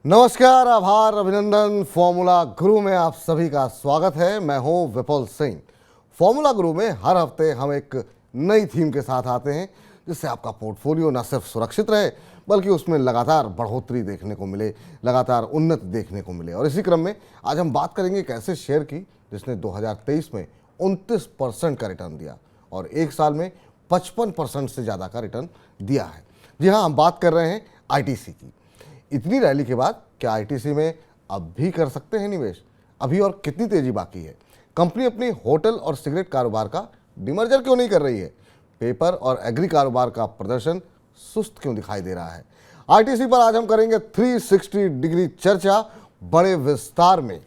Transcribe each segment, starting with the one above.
नमस्कार, आभार, अभिनंदन। फॉर्मूला गुरु में आप सभी का स्वागत है। मैं हूं विपुल सिंह। फॉर्मूला गुरु में हर हफ्ते हम एक नई थीम के साथ आते हैं जिससे आपका पोर्टफोलियो न सिर्फ सुरक्षित रहे बल्कि उसमें लगातार बढ़ोतरी देखने को मिले, लगातार उन्नति देखने को मिले। और इसी क्रम में आज हम बात करेंगे एक ऐसे शेयर की जिसने 2023 में 29% का रिटर्न दिया और एक साल में 55% से ज़्यादा का रिटर्न दिया है। जी हाँ, हम बात कर रहे हैं आईटीसी की। इतनी रैली के बाद क्या आईटीसी में अब भी कर सकते हैं निवेश? अभी और कितनी तेजी बाकी है? कंपनी अपनी होटल और सिगरेट कारोबार का डिमर्जर क्यों नहीं कर रही है? पेपर और एग्री कारोबार का प्रदर्शन सुस्त क्यों दिखाई दे रहा है? आईटीसी पर आज हम करेंगे 360 डिग्री चर्चा बड़े विस्तार में।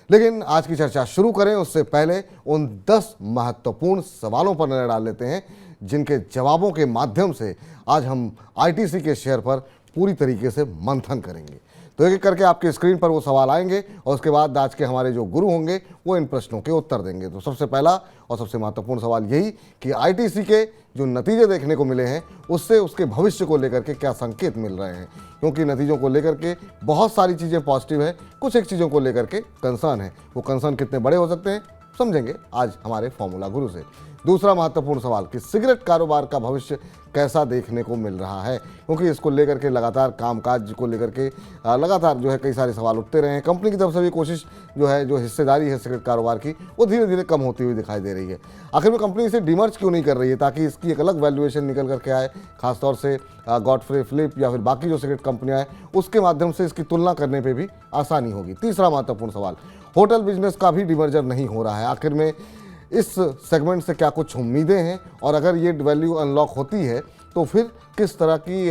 लेकिन आज की चर्चा शुरू करें उससे पहले उन 10 महत्वपूर्ण सवालों पर नजर डाल लेते हैं जिनके जवाबों के माध्यम से आज हम आईटीसी के शेयर पर पूरी तरीके से मंथन करेंगे। तो एक एक करके आपके स्क्रीन पर वो सवाल आएंगे और उसके बाद आज के हमारे जो गुरु होंगे वो इन प्रश्नों के उत्तर देंगे। तो सबसे पहला और सबसे महत्वपूर्ण सवाल यही कि आईटीसी के जो नतीजे देखने को मिले हैं उससे उसके भविष्य को लेकर के क्या संकेत मिल रहे हैं, क्योंकि नतीजों को लेकर के बहुत सारी चीज़ें पॉजिटिव है, कुछ एक चीज़ों को लेकर के कंसर्न है। वो कंसर्न कितने बड़े हो सकते हैं समझेंगे आज हमारे फॉर्मूला गुरु से। दूसरा महत्वपूर्ण सवाल कि सिगरेट कारोबार का भविष्य कैसा देखने को मिल रहा है, क्योंकि इसको लेकर के लगातार कामकाज को लेकर के लगातार जो है कई सारे सवाल उठते रहे हैं। कंपनी की तरफ से भी कोशिश जो है, जो हिस्सेदारी है सिगरेट कारोबार की, वो धीरे धीरे कम होती हुई दिखाई दे रही है। आखिर में कंपनी इसे डिमर्ज क्यों नहीं कर रही है ताकि इसकी एक अलग वैल्यूएशन निकल करके आए, खासतौर से गॉडफ्रे फिलिप या फिर बाकी जो सिगरेट कंपनियां हैं उसके माध्यम से इसकी तुलना करने पर भी आसानी होगी। तीसरा महत्वपूर्ण सवाल, होटल बिजनेस का भी डिमर्जर नहीं हो रहा है। आखिर में इस सेगमेंट से क्या कुछ उम्मीदें हैं और अगर ये वैल्यू अनलॉक होती है तो फिर किस तरह की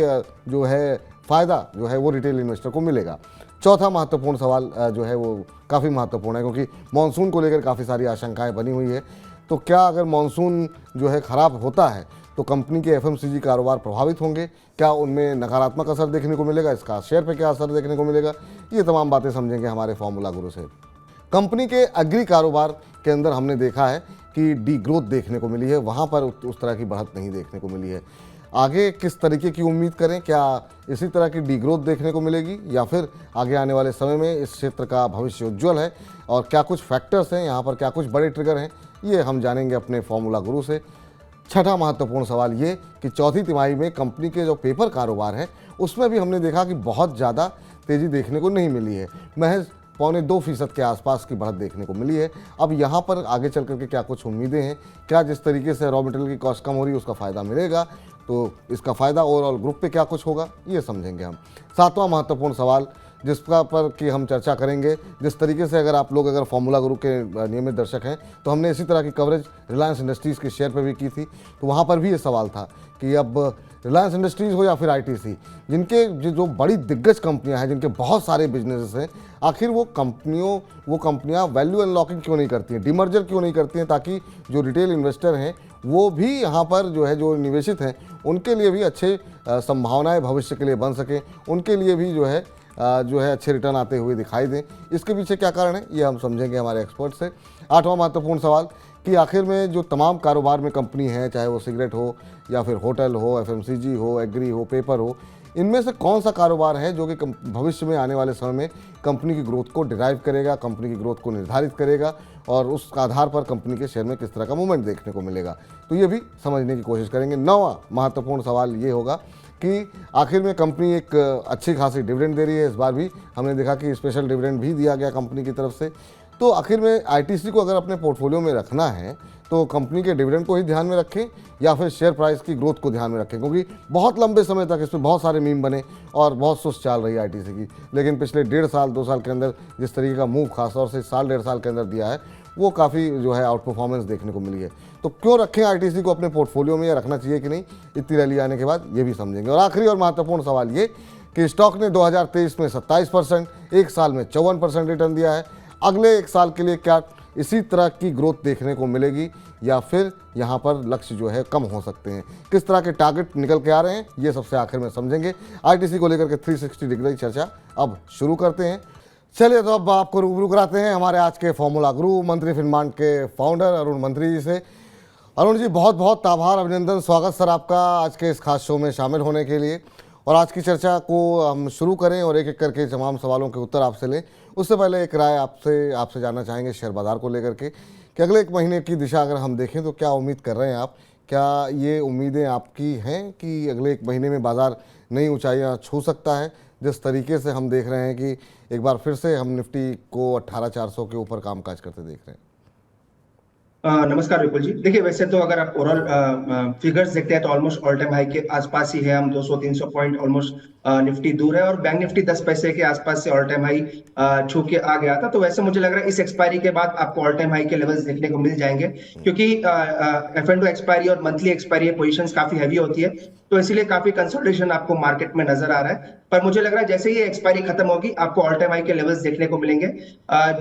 जो है फ़ायदा जो है वो रिटेल इन्वेस्टर को मिलेगा। चौथा महत्वपूर्ण सवाल जो है वो काफ़ी महत्वपूर्ण है, क्योंकि मॉनसून को लेकर काफ़ी सारी आशंकाएं बनी हुई है। तो क्या अगर मॉनसून जो है ख़राब होता है तो कंपनी के एफएमसीजी कारोबार प्रभावित होंगे? क्या उनमें नकारात्मक असर देखने को मिलेगा? इसका शेयर पर क्या असर देखने को मिलेगा? ये तमाम बातें समझेंगे हमारे फॉर्मूला गुरु से। कंपनी के एग्री कारोबार के अंदर हमने देखा है कि डी ग्रोथ देखने को मिली है, वहाँ पर उस तरह की बढ़त नहीं देखने को मिली है। आगे किस तरीके की उम्मीद करें? क्या इसी तरह की डी ग्रोथ देखने को मिलेगी या फिर आगे आने वाले समय में इस क्षेत्र का भविष्य उज्ज्वल है? और क्या कुछ फैक्टर्स हैं यहाँ पर, क्या कुछ बड़े ट्रिगर हैं, ये हम जानेंगे अपने फॉर्मूला गुरु से। छठा महत्वपूर्ण सवाल ये कि चौथी तिमाही में कंपनी के जो पेपर कारोबार है उसमें भी हमने देखा कि बहुत ज़्यादा तेज़ी देखने को नहीं मिली है, महज 1.25% के आसपास की बढ़त देखने को मिली है। अब यहाँ पर आगे चल करके क्या कुछ उम्मीदें हैं? क्या जिस तरीके से रॉ मटेरियल की कॉस्ट कम हो रही है उसका फ़ायदा मिलेगा? तो इसका फ़ायदा ओवरऑल ग्रुप पे क्या कुछ होगा, ये समझेंगे हम। सातवां महत्वपूर्ण सवाल जिसका पर कि हम चर्चा करेंगे, जिस तरीके से अगर फॉर्मूला गुरु के नियमित दर्शक हैं तो हमने इसी तरह की कवरेज रिलायंस इंडस्ट्रीज़ के शेयर पर भी की थी। तो वहाँ पर भी ये सवाल था कि अब रिलायंस इंडस्ट्रीज़ हो या फिर आईटीसी, जिनके जो बड़ी दिग्गज कंपनियां हैं, जिनके बहुत सारे बिजनेसेस हैं, आखिर वो कंपनियां वैल्यू अनलॉकिंग क्यों नहीं करती हैं, डिमर्जर क्यों नहीं करती हैं, ताकि जो रिटेल इन्वेस्टर हैं वो भी यहाँ पर जो है जो निवेशित हैं उनके लिए भी अच्छे संभावनाएं भविष्य के लिए बन सकें, उनके लिए भी जो है अच्छे रिटर्न आते हुए दिखाई दें। इसके पीछे क्या कारण है ये हम समझेंगे हमारे एक्सपर्ट से। आठवां महत्वपूर्ण सवाल कि आखिर में जो तमाम कारोबार में कंपनी है, चाहे वो सिगरेट हो या फिर होटल हो, एफएमसीजी हो, एग्री हो, पेपर हो, इनमें से कौन सा कारोबार है जो कि भविष्य में आने वाले समय में कंपनी की ग्रोथ को डिराइव करेगा, कंपनी की ग्रोथ को निर्धारित करेगा और उस आधार पर कंपनी के शेयर में किस तरह का मूवमेंट देखने को मिलेगा। तो ये भी समझने की कोशिश करेंगे। नौवां महत्वपूर्ण सवाल ये होगा कि आखिर में कंपनी एक अच्छी खासी डिविडेंड दे रही है। इस बार भी हमने देखा कि स्पेशल डिविडेंड भी दिया गया कंपनी की तरफ से। तो आखिर में आईटीसी को अगर अपने पोर्टफोलियो में रखना है तो कंपनी के डिविडेंड को ही ध्यान में रखें या फिर शेयर प्राइस की ग्रोथ को ध्यान में रखें, क्योंकि बहुत लंबे समय तक इसमें बहुत सारे मीम बने और बहुत सुस्त चाल रही है आईटीसी की। लेकिन पिछले 1.5 साल 2 साल के अंदर जिस तरीके का मूव खासतौर से साल 1.5 साल के अंदर दिया है वो काफ़ी जो है आउट परफॉर्मेंस देखने को मिली है। तो क्यों रखें आईटीसी को अपने पोर्टफोलियो में, या रखना चाहिए कि नहीं, इतनी रैली आने के बाद ये भी समझेंगे। और आखिरी और महत्वपूर्ण सवाल ये कि स्टॉक ने 2023 में 27%, एक साल में 54% रिटर्न दिया है। अगले एक साल के लिए क्या इसी तरह की ग्रोथ देखने को मिलेगी या फिर यहाँ पर लक्ष्य जो है कम हो सकते हैं? किस तरह के टारगेट निकल के आ रहे हैं ये सबसे आखिर में समझेंगे। आईटीसी को लेकर के 360 डिग्री चर्चा अब शुरू करते हैं। चलिए तो अब आपको रूबरू कराते हैं हमारे आज के फॉर्मूला गुरु, मंत्री फिनमार्ट के फाउंडर अरुण मंत्री जी से। अरुण जी, बहुत बहुत आभार, अभिनंदन, स्वागत सर आपका आज के इस खास शो में शामिल होने के लिए। और आज की चर्चा को हम शुरू करें और एक एक करके तमाम सवालों के उत्तर आपसे लें, उससे पहले एक राय आपसे जानना चाहेंगे शेयर बाज़ार को लेकर के कि अगले एक महीने की दिशा अगर हम देखें तो क्या उम्मीद कर रहे हैं आप? क्या ये उम्मीदें आपकी हैं कि अगले एक महीने में बाज़ार नई ऊंचाइयां छू सकता है? जिस तरीके से हम देख रहे हैं कि एक बार फिर से हम निफ्टी को 18,400 के ऊपर कामकाज करते देख रहे हैं। नमस्कार विपुल जी। देखिए, वैसे तो अगर आप ओवरऑल फिगर्स देखते हैं तो ऑलमोस्ट ऑल टाइम हाई के आसपास ही है। हम 200-300 पॉइंट ऑलमोस्ट निफ्टी दूर है और बैंक निफ्टी 10 पैसे के आसपास से ऑल टाइम हाई छू के आ गया था। तो वैसे मुझे लग रहा है इस एक्सपायरी के बाद आपको ऑल टाइम हाई के लेवल्स देखने को मिल जाएंगे, क्योंकि F&O एक्सपायरी और मंथली एक्सपायरी पोजीशंस काफी हैवी होती है, तो इसीलिए काफी कंसोलिडेशन आपको मार्केट में नजर आ रहा है। पर मुझे लग रहा है जैसे ही एक्सपायरी खत्म होगी आपको ऑल टाइम हाई के लेवल्स देखने को मिलेंगे।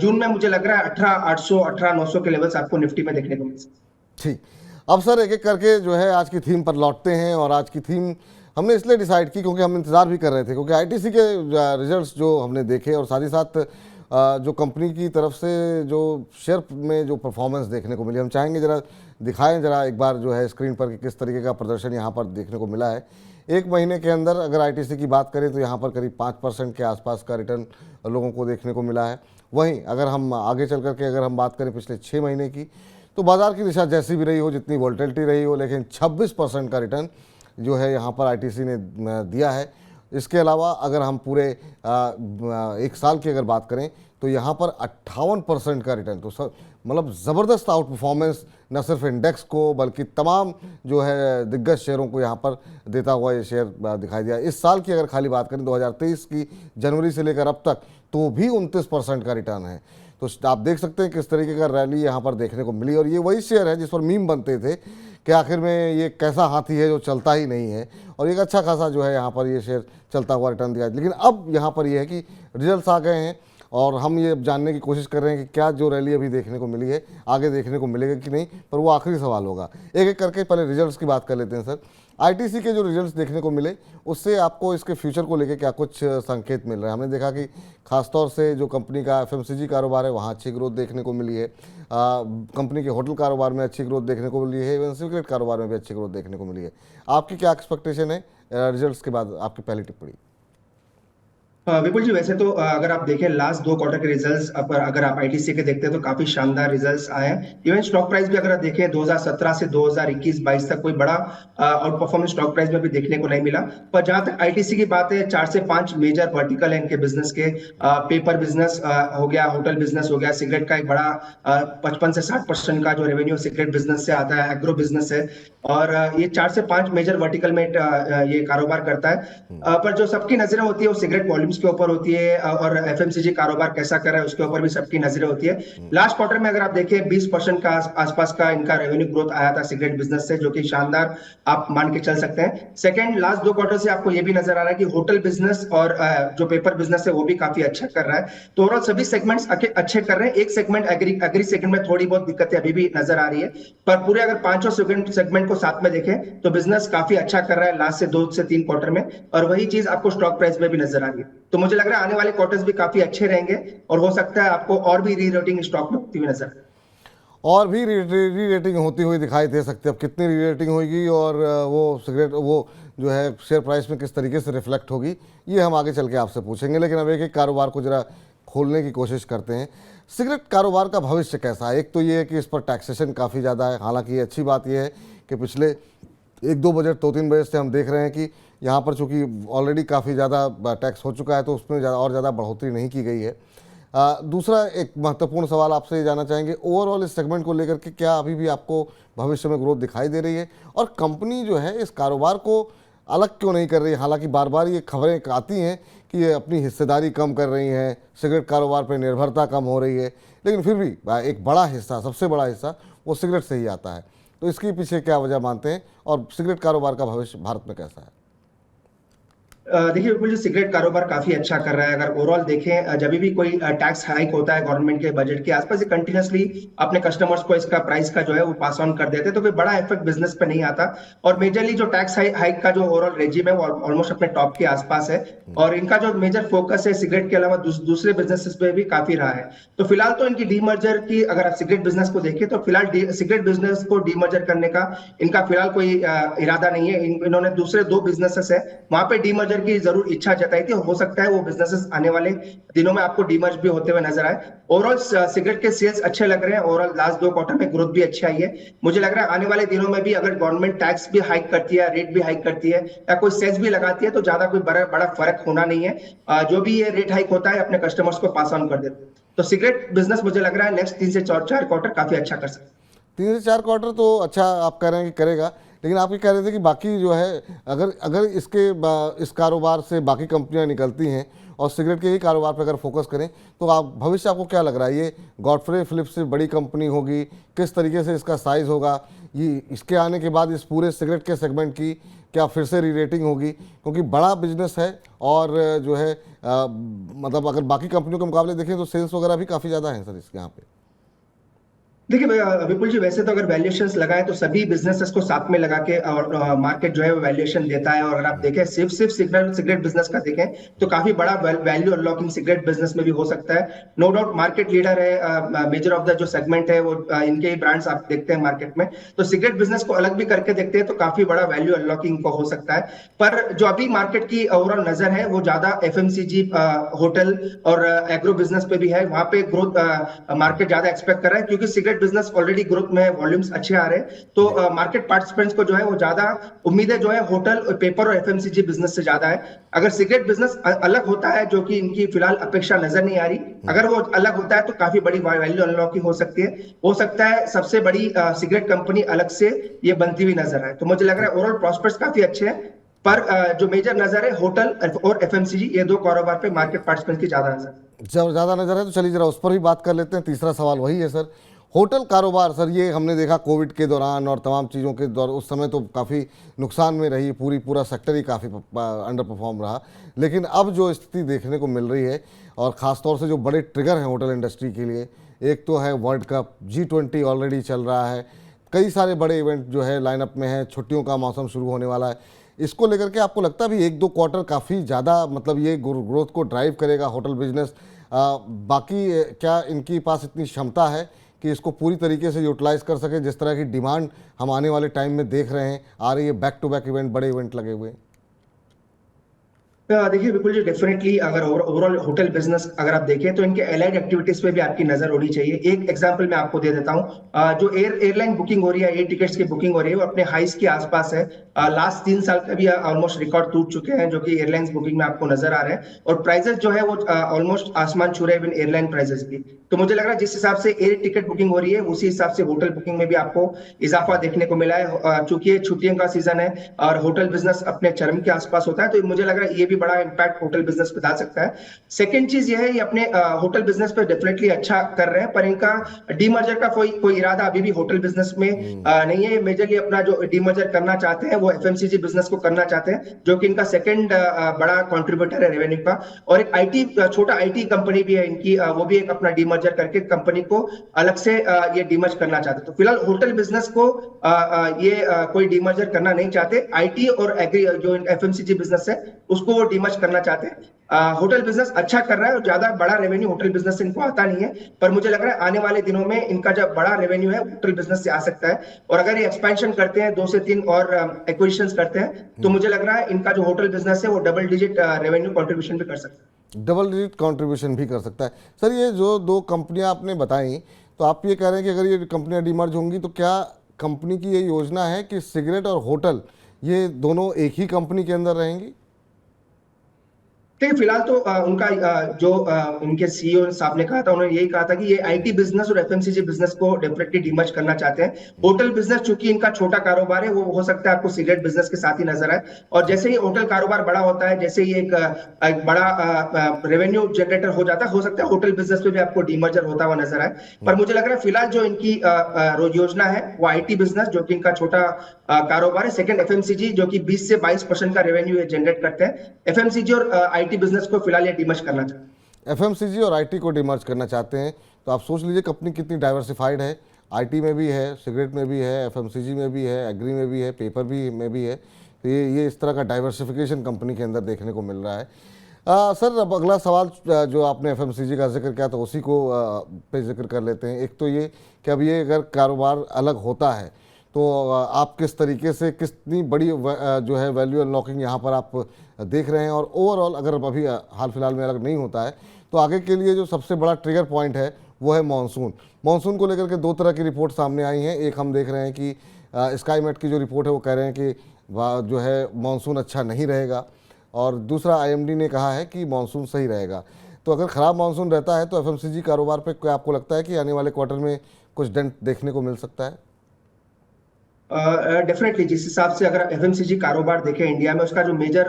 जून में मुझे लग रहा है 18,800 18,900 के लेवल्स आपको निफ्टी में देखने को मिल सकते हैं। ठीक, अब सर एक एक करके जो है आज की थीम पर लौटते हैं। और आज की थीम हमने इसलिए डिसाइड की क्योंकि हम इंतज़ार भी कर रहे थे, क्योंकि आईटीसी के रिजल्ट्स जो हमने देखे और साथ ही साथ जो कंपनी की तरफ से जो शेयर में जो परफॉर्मेंस देखने को मिली, हम चाहेंगे ज़रा दिखाएं जरा एक बार जो है स्क्रीन पर कि किस तरीके का प्रदर्शन यहाँ पर देखने को मिला है। एक महीने के अंदर अगर आईटीसी की बात करें तो यहाँ पर करीब 5% के आसपास का रिटर्न लोगों को देखने को मिला है। वहीं अगर हम आगे चल करके अगर हम बात करें पिछले 6 महीने की, तो बाज़ार की दिशा जैसी भी रही हो, जितनी वोलेटिलिटी रही हो, लेकिन 26% का रिटर्न जो है यहाँ पर आईटीसी ने दिया है। इसके अलावा अगर हम पूरे एक साल की अगर बात करें तो यहाँ पर 58% का रिटर्न, तो सर मतलब ज़बरदस्त आउट परफॉर्मेंस न सिर्फ इंडेक्स को बल्कि तमाम जो है दिग्गज शेयरों को यहाँ पर देता हुआ ये शेयर दिखाई दिया। इस साल की अगर खाली बात करें 2023 की जनवरी से लेकर अब तक, तो भी 29% का रिटर्न है। तो आप देख सकते हैं किस तरीके का रैली यहाँ पर देखने को मिली। और ये वही शेयर है जिस पर मीम बनते थे कि आखिर में ये कैसा हाथी है जो चलता ही नहीं है, और एक अच्छा खासा जो है यहाँ पर ये शेयर चलता हुआ रिटर्न दिया। लेकिन अब यहाँ पर ये है कि रिजल्ट्स आ गए हैं और हम ये जानने की कोशिश कर रहे हैं कि क्या जो रैली अभी देखने को मिली है आगे देखने को मिलेगा कि नहीं, पर वो आखिरी सवाल होगा। एक एक करके पहले रिजल्ट्स की बात कर लेते हैं। सर, आईटीसी के जो रिजल्ट्स देखने को मिले उससे आपको इसके फ्यूचर को लेकर क्या कुछ संकेत मिल रहा है? हमने देखा कि खासतौर से जो कंपनी का एफएमसीजी कारोबार है वहाँ अच्छी ग्रोथ देखने को मिली है, कंपनी के होटल कारोबार में अच्छी ग्रोथ देखने को मिली है, इवन सिगरेट कारोबार में भी अच्छी ग्रोथ देखने को मिली है। आपकी क्या एक्सपेक्टेशन है रिजल्ट्स के बाद? आपकी पहली टिप्पणी। विपुल जी, वैसे तो अगर आप देखें लास्ट 2 क्वार्टर के रिजल्ट्स, अगर आप आईटीसी के देखते हैं तो काफी शानदार रिजल्ट्स आए हैं। इवन स्टॉक प्राइस भी अगर आप देखें 2017 से 2021-22 तक कोई बड़ा आउट परफॉर्मेंस स्टॉक प्राइस में भी देखने को नहीं मिला। पर जहां तक आईटीसी की बात है, 4 से 5 मेजर वर्टिकल है इनके बिजनेस के। पेपर बिजनेस हो गया, होटल बिजनेस हो गया, सिगरेट का एक बड़ा 55 से 60% का जो रेवेन्यू सिगरेट बिजनेस से आता है, एग्रो बिजनेस है, और ये 4 से 5 मेजर वर्टिकल में ये कारोबार करता है। पर जो सबकी नजरें होती है वो सिगरेट वॉल्यूम्स के ऊपर होती है और एफएमसीजी कारोबार कैसा कर रहा है उसके ऊपर भी सबकी नजरें होती है। लास्ट क्वार्टर में अगर आप देखें 20% का आसपास का इनका रेवेन्यू ग्रोथ आया था सिगरेट बिजनेस से, जो कि शानदार आप मान के चल सकते हैं। सेकंड, लास्ट 2 क्वार्टर से आपको ये भी नजर आ रहा है कि होटल बिजनेस और जो पेपर बिजनेस है वो भी काफी अच्छा कर रहा है। तो ओवरऑल सभी सेगमेंट्स अच्छे कर रहे हैं। एक सेगमेंट एग्री सेगमेंट में थोड़ी बहुत दिक्कतें अभी भी नजर आ रही है, पर पूरे अगर 5 सेगमेंट को साथ में देखें तो बिजनेस काफी अच्छा कर रहा है लास्ट से 2 से 3 क्वार्टर में, और वही चीज आपको स्टॉक प्राइस में भी नजर आ रही है। तो मुझे लग रहा है आने वाले क्वार्टर्स भी काफी अच्छे रहेंगे और हो सकता है आपको और भी री रेटिंग स्टॉक में होती हुई नजर आए, और भी री रेटिंग होती हुई दिखाई दे सकती है। अब कितनी री रेटिंग होगी और वो सिगरेट वो जो है शेयर प्राइस में किस तरीके से रिफ्लेक्ट होगी, ये हम आगे चल के आपसे पूछेंगे। लेकिन अब एक एक कारोबार को जरा खोलने की कोशिश करते हैं। सिगरेट कारोबार का भविष्य कैसा है? एक तो ये है कि इस पर टैक्सेशन काफ़ी ज़्यादा है। हालांकि अच्छी बात यह है कि पिछले 1-2 बजट 2-3 बजट से हम देख रहे हैं कि यहाँ पर चूँकि ऑलरेडी काफ़ी ज़्यादा टैक्स हो चुका है तो उसमें ज़्यादा बढ़ोतरी नहीं की गई है। दूसरा एक महत्वपूर्ण सवाल आपसे ये जानना चाहेंगे, ओवरऑल इस सेगमेंट को लेकर के क्या अभी भी आपको भविष्य में ग्रोथ दिखाई दे रही है? और कंपनी जो है इस कारोबार को अलग क्यों नहीं कर रही है? हालांकि बार बार ये खबरें आती हैं कि ये अपनी हिस्सेदारी कम कर रही हैं, सिगरेट कारोबार पर निर्भरता कम हो रही है, लेकिन फिर भी एक बड़ा हिस्सा, सबसे बड़ा हिस्सा वो सिगरेट से ही आता है। तो इसके पीछे क्या वजह मानते हैं और सिगरेट कारोबार का भविष्य भारत में कैसा है? देखिए बिल्कुल, जो सिगरेट कारोबार काफी अच्छा कर रहा है। अगर ओवरऑल देखें, जब भी कोई टैक्स हाइक होता है गवर्नमेंट के बजट के आसपास, कंटिन्यूसली अपने कस्टमर्स को इसका प्राइस का जो है वो पास ऑन कर देते हैं, तो कोई बड़ा इफेक्ट बिजनेस पे नहीं आता। और मेजरली जो टैक्स हाइक का जो ओवरऑल रेजिम है वो ऑलमोस्ट अपने टॉप के आसपास है, और इनका जो मेजर फोकस है सिगरेट के अलावा दूसरे बिजनेसेस पे भी काफी रहा है। तो फिलहाल तो इनकी डीमर्जर की, अगर आप सिगरेट बिजनेस को देखें तो फिलहाल सिगरेट बिजनेस को डीमर्जर करने का इनका फिलहाल कोई इरादा नहीं है। इन्होंने दूसरे 2 बिजनेसेस है वहां पे डीमर्जर डीमर्जर की जरूर इच्छा जताई थी, हो सकता है वो बिजनेसेस आने वाले दिनों में आपको डीमर्ज भी होते हुए नजर आए। ओवरऑल सिगरेट के सेल्स अच्छे लग रहे हैं, ओवरऑल लास्ट 2 क्वार्टर में ग्रोथ भी अच्छी आई है। मुझे लग रहा है आने वाले दिनों में भी अगर गवर्नमेंट टैक्स भी हाइक करती है, रेट भी हाइक करती है या कोई सेस भी लगाती है तो ज्यादा कोई बड़ा बड़ा फर्क होना नहीं है। जो भी ये रेट हाइक होता है अपने कस्टमर्स को पास ऑन कर देते हैं। तो सिगरेट बिजनेस मुझे लग रहा है नेक्स्ट 3 से 4 क्वार्टर काफी अच्छा कर सकते हैं। 3 से 4 क्वार्टर तो अच्छा आप कह रहे हैं कि करेगा, लेकिन आप ये कह रहे थे कि बाकी जो है अगर अगर इस कारोबार से बाकी कंपनियां निकलती हैं और सिगरेट के ही कारोबार पर अगर फोकस करें तो आप भविष्य आपको क्या लग रहा है, ये गॉडफ्रे फिलिप्स से बड़ी कंपनी होगी, किस तरीके से इसका साइज़ होगा, ये इसके आने के बाद इस पूरे सिगरेट के सेगमेंट की क्या फिर से री रेटिंग होगी, क्योंकि बड़ा बिजनेस है और जो है मतलब अगर बाकी कंपनियों के मुकाबले देखें तो सेल्स वगैरह भी काफ़ी ज़्यादा हैं सर इसके यहाँ पे। देखिए विपुल जी, वैसे तो अगर वैल्यूएशंस लगाए तो सभी बिजनेसेस को साथ में लगा के और मार्केट जो है वो वैल्यूएशन देता है। और अगर आप देखें सिर्फ सिर्फ सिगरेट सिगरेट बिजनेस का देखें तो काफी बड़ा वैल्यू अनलॉकिंग सिगरेट बिजनेस में भी हो सकता है। नो डाउट मार्केट लीडर है, मेजर ऑफ द जो सेगमेंट है वो इनके ही ब्रांड्स आप देखते हैं मार्केट में। तो सिगरेट बिजनेस को अलग भी करके देखते हैं तो काफी बड़ा वैल्यू अनलॉकिंग को हो सकता है। पर जो अभी मार्केट की ओवरऑल नजर है वो ज्यादा एफएमसीजी, होटल और एग्रो बिजनेस पे भी है। वहां पे ग्रोथ मार्केट ज्यादा एक्सपेक्ट कर रहा है क्योंकि सिगरेट बिजनेस ऑलरेडी ग्रोथ में है, वॉल्यूम्स अच्छे आ रहे हैं। तो मार्केट पार्टिसिपेंट्स को जो है वो ज्यादा उम्मीदें जो है होटल, पेपर और एफएमसीजी बिजनेस से ज्यादा है। अगर सिगरेट बिजनेस अलग होता है, जो कि इनकी फिलहाल अपेक्षा नजर नहीं आ रही, अगर वो अलग होता है तो काफी बड़ी वैल्यू अनलॉकिंग हो सकती है। हो सकता है सबसे बड़ी सिगरेट कंपनी अलग से ये बनती हुई नजर आए। तो मुझे लग रहा है ओवरऑल प्रॉस्पेक्ट्स काफी अच्छे हैं। पर जो मेजर नजर है होटल और एफएमसीजी, ये 2 कारोबार पे मार्केट पार्टिसिपेंट्स की ज्यादा नजर है। जब ज़्यादा नज़र है तो चलिए ज़रा उस पर भी बात कर लेते हैं। तीसरा सवाल वही है सर, होटल कारोबार सर, ये हमने देखा कोविड के दौरान और तमाम चीज़ों के दौर उस समय तो काफ़ी नुकसान में रही, पूरा सेक्टर ही काफ़ी अंडर परफॉर्म रहा। लेकिन अब जो स्थिति देखने को मिल रही है और ख़ास तौर से जो बड़े ट्रिगर हैं होटल इंडस्ट्री के लिए, एक तो है वर्ल्ड कप, G20 ऑलरेडी चल रहा है, कई सारे बड़े इवेंट जो है लाइनअप में है, छुट्टियों का मौसम शुरू होने वाला है। इसको लेकर के आपको लगता है भी 1-2 क्वार्टर काफ़ी ज़्यादा मतलब ये ग्रोथ को ड्राइव करेगा होटल बिजनेस? बाकी क्या इनकी पास इतनी क्षमता है कि इसको पूरी तरीके से यूटिलाइज कर सके, जिस तरह की डिमांड हम आने वाले टाइम में देख रहे हैं आ रही है, बैक टू बैक इवेंट, बड़े इवेंट लगे हुए हैं? देखिए विपुल जी, डेफिनेटली अगर ओवरऑल होटल बिजनेस अगर आप देखें तो इनके एलाइड एक्टिविटीज पे भी आपकी नजर होनी चाहिए। एक एग्जांपल मैं आपको दे देता हूं, जो एयरलाइन बुकिंग हो रही है, एयर टिकट्स की बुकिंग हो रही है, वो अपने हाइस के आसपास है। लास्ट 3 साल का भी ऑलमोस्ट रिकॉर्ड टूट चुके हैं जो कि एयरलाइंस बुकिंग में आपको नजर आ रहे हैं। और प्राइजेस जो है वो ऑलमोस्ट आसमान छू रहे हैं एयरलाइन प्राइजेस भी। तो मुझे लग रहा है जिस हिसाब से एयर टिकट बुकिंग हो रही है उसी हिसाब से होटल बुकिंग में भी आपको इजाफा देखने को मिला है। चूंकि छुट्टियों का सीजन है और होटल बिजनेस अपने चरम के आसपास होता है, तो मुझे लग रहा है ये भी बड़ा इंपैक्ट होटल बिजनेस पे डाल सकता है। सेकंड चीज ये है, ये अपने होटल बिजनेस पे डेफिनेटली अच्छा कर रहे हैं, पर इनका डीमर्जर का कोई इरादा अभी भी होटल बिजनेस में नहीं है। मेजरली अपना जो डीमर्जर करना चाहते हैं वो एफएमसीजी बिजनेस को करना चाहते हैं, जो कि इनका सेकंड बड़ा कंट्रीब्यूटर है रेवेन्यू का। और एक आईटी, छोटा आईटी कंपनी भी है इनकी, वो भी एक अपना डीमर्जर करके कंपनी को अलग से ये डीमर्ज करना चाहते हैं। तो फिलहाल होटल बिजनेस को ये कोई डीमर्जर करना नहीं चाहते। आईटी और एग्री जो एफएमसीजी बिजनेस है उसको वो डीमर्ज करना चाहते हैं। होटल बिजनेस अच्छा कर रहा है और ज्यादा बड़ा रेवेन्यू होटल बिजनेस से इनको आता नहीं है, पर मुझे लग रहा है आने वाले दिनों में इनका जब बड़ा रेवेन्यू है होटल बिजनेस से आ सकता है। और अगर ये एक्सपेंशन करते हैं, 2 से 3 और एक्विजिशंस करते हैं, तो मुझे लग रहा है इनका जो होटल बिजनेस है वो डबल डिजिट रेवेन्यू कंट्रीब्यूशन भी कर सकता है। डबल डिजिट कंट्रीब्यूशन भी कर सकता है। सर ये जो 2 कंपनियां आपने बताई, तो आप ये कह रहे हैं कि अगर ये कंपनियां डीमर्ज होंगी तो क्या कंपनी की ये योजना है कि सिगरेट और होटल ये दोनों एक ही कंपनी के अंदर रहेंगी? देखिए फिलहाल तो उनका जो उनके सीईओ साहब ने कहा था, उन्होंने यही कहा था कि ये आईटी बिजनेस और एफएमसीजी बिजनेस को डेफिनेटली डीमर्ज करना चाहते हैं। होटल बिजनेस चूंकि इनका छोटा कारोबार है, वो हो सकता है आपको सिगरेट बिजनेस के साथ ही नजर आए। और जैसे ही होटल कारोबार बड़ा होता है, जैसे ही एक बड़ा रेवेन्यू जनरेटर हो जाता है, हो सकता है होटल बिजनेस पे भी आपको डीमर्जर होता हुआ नजर आए। पर मुझे लग रहा है फिलहाल जो इनकी योजना है वो आईटी बिजनेस, जो कि इनका छोटा कारोबार है, सेकंड एफएमसीजी जो कि 20 से 22% का रेवेन्यू जनरेट करते हैं। एफएमसीजी और आईटी बिजनेस को फिलहाल ये डीमर्ज करना चाहते हैं। एफएमसीजी और आईटी को डीमर्ज करना चाहते हैं, तो आप सोच लीजिए कंपनी कितनी डाइवर्सिफाइड है। आईटी में भी है, सिगरेट में भी है, एफएमसीजी में भी है, एग्री में भी है, पेपर भी में भी है। तो ये इस तरह का डाइवर्सिफिकेशन कंपनी के अंदर देखने को मिल रहा है। सर अब अगला सवाल जो आपने एफएमसीजी का जिक्र किया तो उसी को पे जिक्र कर लेते हैं। एक तो ये कि अब ये अगर कारोबार अलग होता है तो आप किस तरीके से कितनी बड़ी जो है वैल्यू अनलॉकिंग यहाँ पर आप देख रहे हैं, और ओवरऑल अगर अभी हाल फिलहाल में अलग नहीं होता है तो आगे के लिए जो सबसे बड़ा ट्रिगर पॉइंट है वो है मानसून। मानसून को लेकर के दो तरह की रिपोर्ट सामने आई हैं। एक हम देख रहे हैं कि स्काईमेट की जो रिपोर्ट है वो कह रहे हैं कि जो है मानसून अच्छा नहीं रहेगा, और दूसरा आईएमडी ने कहा है कि मानसून सही रहेगा। तो अगर ख़राब मानसून रहता है तो एफएमसीजी कारोबार पे क्या आपको लगता है कि आने वाले क्वार्टर में कुछ डेंट देखने को मिल सकता है? डेफिनेटली जिस हिसाब से अगर एफएमसीजी कारोबार देखें इंडिया में, उसका जो मेजर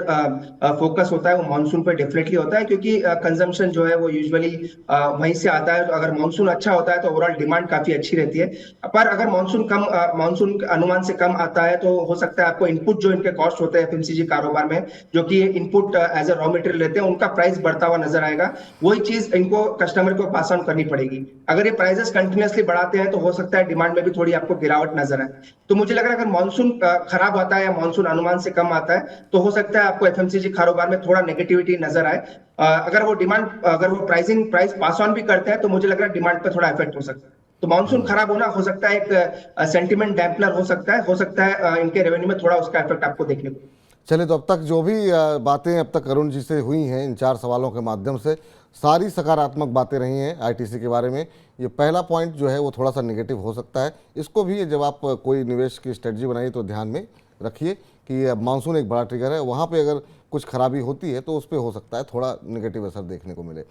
फोकस होता है वो मानसून पर डेफिनेटली होता है, क्योंकि कंजम्पशन जो है वो यूजुअली वहीं से आता है। तो अगर मानसून अच्छा होता है तो ओवरऑल डिमांड काफी अच्छी रहती है। पर अगर मानसून अनुमान से कम आता है तो हो सकता है आपको इनपुट जो इनके कॉस्ट होते हैं एफएमसीजी कारोबार में, जो कि input as a raw material रहते हैं, उनका प्राइस बढ़ता हुआ नजर आएगा। वही चीज इनको कस्टमर को पास ऑन करनी पड़ेगी। अगर ये प्राइसेस कंटिन्यूअसली बढ़ाते हैं तो हो सकता है डिमांड में भी थोड़ी आपको गिरावट नजर आए। तो मुझे लग रहा है अगर मानसून खराब आता है या मानसून अनुमान से कम आता है तो हो सकता है आपको एफएमसीजी कारोबार में थोड़ा नेगेटिविटी नजर आए। अगर वो प्राइस पास ऑन भी करते हैं तो मुझे लग रहा है डिमांड पर थोड़ा इफेक्ट हो सकता है। तो मानसून खराब होना हो सकता है एक सेंटिमेंट डैम्पनर हो सकता है इनके रेवेन्यू में थोड़ा उसका इफेक्ट आपको देखने को। चलिए, तो अब तक जो भी बातें अब तक अरुण जी से हुई हैं इन 4 सवालों के माध्यम से, सारी सकारात्मक बातें रही हैं आईटीसी के बारे में। ये पहला पॉइंट जो है वो थोड़ा सा नेगेटिव हो सकता है, इसको भी जब आप कोई निवेश की स्ट्रेटजी बनाइए तो ध्यान में रखिए कि मानसून एक बड़ा ट्रिगर है, वहाँ पे अगर कुछ खराबी होती है तो उस पर हो सकता है थोड़ा नेगेटिव असर देखने को मिले।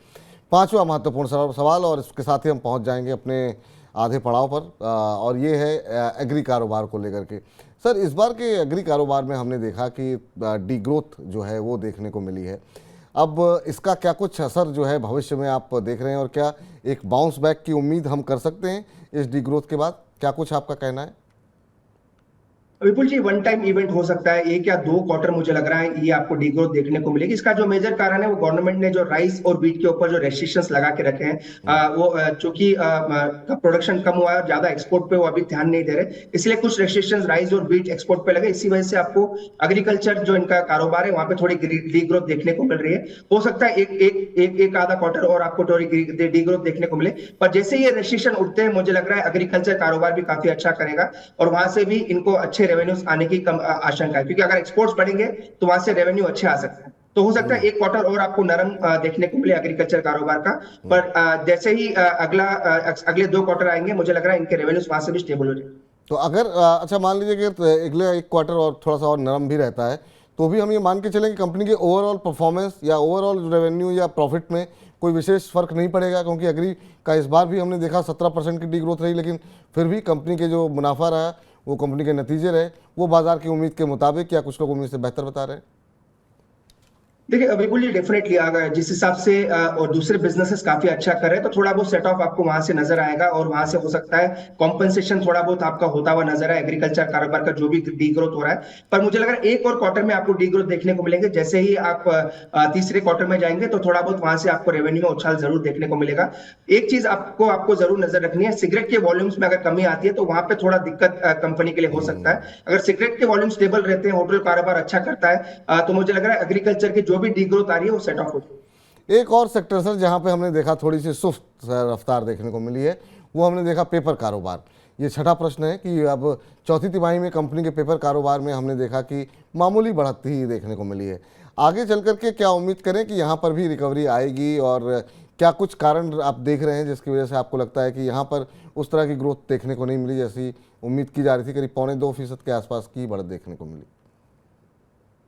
पांचवा महत्वपूर्ण सवाल, और इसके साथ ही हम पहुँच जाएंगे अपने आधे पड़ाव पर, और ये है एग्री कारोबार को लेकर के। सर, इस बार के एग्री कारोबार में हमने देखा कि डी ग्रोथ जो है वो देखने को मिली है। अब इसका क्या कुछ असर जो है भविष्य में आप देख रहे हैं, और क्या एक बाउंस बैक की उम्मीद हम कर सकते हैं इस डी ग्रोथ के बाद? क्या कुछ आपका कहना है? विपुल जी, वन टाइम इवेंट हो सकता है, 1 या 2 क्वार्टर मुझे लग रहा है ये आपको डीग्रोथ देखने को मिलेगी। इसका जो मेजर कारण है वो गवर्नमेंट ने जो राइस और व्हीट के ऊपर जो रेस्ट्रिक्शंस लगा के रखे हैं, चूंकि प्रोडक्शन कम हुआ है, ज्यादा एक्सपोर्ट पे वो अभी ध्यान नहीं दे रहे, इसलिए कुछ रेस्ट्रिक्शंस राइस और व्हीट एक्सपोर्ट पे लगे। इसी वजह से आपको एग्रीकल्चर जो इनका कारोबार है वहां पे थोड़ी डीग्रोथ देखने को मिल रही है। हो सकता है एक आधा क्वार्टर और आपको थोड़ी डीग्रोथ देखने को मिले, पर जैसे ये रेस्ट्रिक्शन उठते हैं मुझे लग रहा है एग्रीकल्चर कारोबार भी काफी अच्छा करेगा, और वहां से भी इनको अच्छे रेवेन्यूज आने की कम आशंका है, क्योंकि अगर एक्सपोर्ट्स बढ़ेंगे तो वहां से रेवेन्यू अच्छे आ सकते हैं। तो हो सकता है 1 क्वार्टर और आपको नरम देखने को मिले एग्रीकल्चर कारोबार का, पर जैसे ही अगले 2 क्वार्टर आएंगे मुझे लग रहा है इनके रेवेन्यूज वहां से भी स्टेबल हो जाएंगे। तो अगर अच्छा मान लीजिए कि अगले 1 क्वार्टर और थोड़ा सा और नरम भी रहता है, तो भी हम ये मान के चलें कि कंपनी के ओवरऑल परफॉर्मेंस या ओवरऑल रेवेन्यू या प्रॉफिट में कोई विशेष फर्क नहीं पड़ेगा, क्योंकि एग्री का इस बार भी हमने देखा 17% की डी ग्रोथ रही, लेकिन फिर भी कंपनी के जो मुनाफा रहा, वो कंपनी के नतीजे रहे, वो बाजार की उम्मीद के मुताबिक या कुछ लोग उम्मीद से बेहतर बता रहे हैं। देखिए विपुल जी, डेफिनेटली अगर जिस हिसाब से और दूसरे बिजनेसेस काफी अच्छा कर रहे हैं तो थोड़ा बहुत सेट ऑफ आपको वहां से नजर आएगा, और वहां से हो सकता है कॉम्पेंसेशन थोड़ा बहुत आपका होता हुआ नजर आए एग्रीकल्चर कारोबार का जो भी डी ग्रोथ हो रहा है। पर मुझे लग रहा है 1 और क्वार्टर में आपको डी ग्रोथ देखने को मिलेंगे। जैसे ही आप तीसरे क्वार्टर में जाएंगे तो थोड़ा बहुत वहां से आपको रेवेन्यू में उछाल जरूर देखने को मिलेगा। एक चीज आपको जरूर नजर रखनी है, सिगरेट के वॉल्यूम्स में अगर कमी आती है तो वहां पे थोड़ा दिक्कत कंपनी के लिए हो सकता है। अगर सिगरेट के वॉल्यूम स्टेबल रहते हैं, होटल कारोबार अच्छा करता है, तो मुझे लग रहा है एग्रीकल्चर की जो भी डी ग्रोथ आ रही है वो सेट ऑफ हो जाए। एक और सेक्टर सर जहां पे हमने देखा थोड़ी सी सुस्त रफ्तार देखने को मिली है, वो हमने देखा पेपर कारोबार। ये छठा प्रश्न है कि अब चौथी तिमाही में कंपनी के पेपर कारोबार में हमने देखा कि मामूली बढ़त ही देखने को मिली है। आगे चल करके क्या उम्मीद करें कि यहाँ पर भी रिकवरी आएगी, और क्या कुछ कारण आप देख रहे हैं जिसकी वजह से आपको लगता है कि यहाँ पर उस तरह की ग्रोथ देखने को नहीं मिली जैसी उम्मीद की जा रही थी? करीब 1.25% के आसपास की बढ़त देखने को मिली।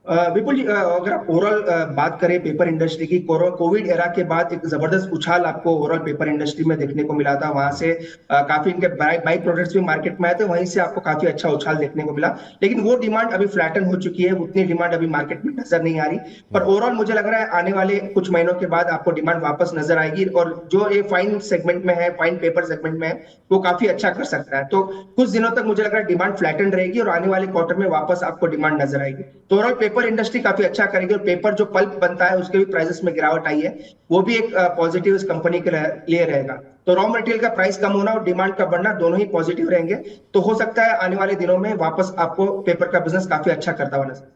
विपुल जी, अगर आप ओवरऑल बात करें पेपर इंडस्ट्री की, कोविड एरा के बाद एक जबरदस्त उछाल आपको ओवरऑल पेपर इंडस्ट्री में देखने को मिला था। वहां से काफी इनके बाई प्रोडक्ट्स भी मार्केट में आए थे, वहीं से आपको काफी अच्छा उछाल देखने को मिला। लेकिन वो डिमांड अभी फ्लैटन हो चुकी है, उतनी डिमांड अभी मार्केट में नजर नहीं आ रही। पर ओवरऑल मुझे लग रहा है आने वाले कुछ महीनों के बाद आपको डिमांड वापस नजर आएगी, और जो ये फाइन सेगमेंट में है, फाइन पेपर सेगमेंट में है, वो काफी अच्छा कर सकता है। तो कुछ दिनों तक मुझे लग रहा है डिमांड फ्लैटन रहेगी, और आने वाले क्वार्टर में वापस आपको डिमांड नजर आएगी। तो ओवरऑल पेपर इंडस्ट्री काफी अच्छा करेगी, और पेपर जो पल्प बनता है उसके भी प्राइसेस में गिरावट आई है, वो भी एक पॉजिटिव इस कंपनी के लिए रहेगा। तो रॉ मटेरियल का प्राइस कम होना और डिमांड का बढ़ना दोनों ही पॉजिटिव रहेंगे। तो हो सकता है आने वाले दिनों में वापस आपको पेपर का बिजनेस काफी अच्छा करता हुआ नजर।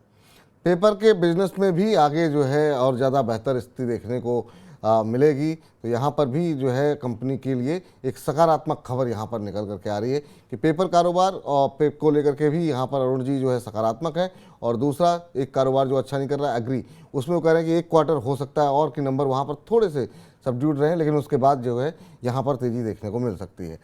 पेपर के बिजनेस में भी आगे जो है और ज़्यादा बेहतर स्थिति देखने को मिलेगी, तो यहाँ पर भी जो है कंपनी के लिए एक सकारात्मक खबर यहाँ पर निकल करके आ रही है कि पेपर कारोबार और पेप को लेकर के भी यहाँ पर अरुण जी जो है सकारात्मक है। और दूसरा एक कारोबार जो अच्छा नहीं कर रहा है एग्री, उसमें वो कह रहे हैं कि एक क्वार्टर हो सकता है और कि नंबर वहाँ पर थोड़े से सबड्यूड रहे, लेकिन उसके बाद जो है यहाँ पर तेज़ी देखने को मिल सकती है।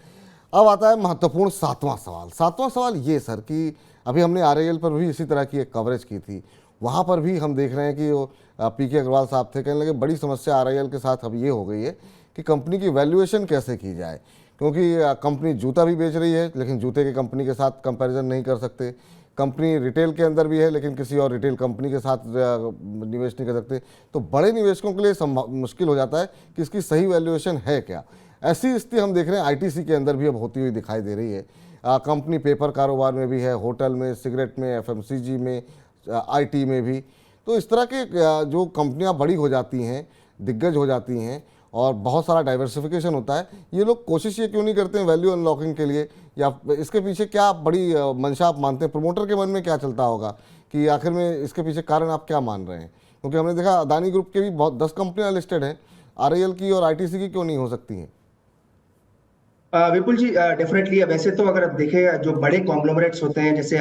अब आता है महत्वपूर्ण सातवां सवाल। सातवां सवाल ये सर कि अभी हमने आरआईएल पर भी इसी तरह की एक कवरेज की थी, वहाँ पर भी हम देख रहे हैं कि वो पीके अग्रवाल साहब थे, कहने लगे बड़ी समस्या आरआईएल के साथ अब ये हो गई है कि कंपनी की वैल्यूएशन कैसे की जाए, क्योंकि कंपनी जूता भी बेच रही है लेकिन जूते की कंपनी के साथ कंपैरिजन नहीं कर सकते, कंपनी रिटेल के अंदर भी है लेकिन किसी और रिटेल कंपनी के साथ निवेश नहीं कर सकते, तो बड़े निवेशकों के लिए मुश्किल हो जाता है कि इसकी सही वैल्यूएशन है क्या। ऐसी स्थिति हम देख रहे हैं आईटीसी के अंदर भी अब होती हुई दिखाई दे रही है। कंपनी पेपर कारोबार में भी है, होटल में, सिगरेट में, एफएमसीजी में, आईटी में भी। तो इस तरह के जो कंपनियां बड़ी हो जाती हैं, दिग्गज हो जाती हैं और बहुत सारा डाइवर्सिफिकेशन होता है, ये लोग कोशिश ये क्यों नहीं करते हैं वैल्यू अनलॉकिंग के लिए, या इसके पीछे क्या बड़ी मंशा आप मानते हैं? प्रमोटर के मन में क्या चलता होगा कि आखिर में इसके पीछे कारण आप क्या मान रहे हैं? क्योंकि हमने देखा अदानी ग्रुप के भी बहुत 10 कंपनियां लिस्टेड हैं, आरआईएल की और आईटीसी की क्यों नहीं हो सकती हैं? विपुल जी, डेफिनेटली वैसे तो अगर आप देखें जो बड़े कॉन्ग्लोमरेट्स होते हैं, जैसे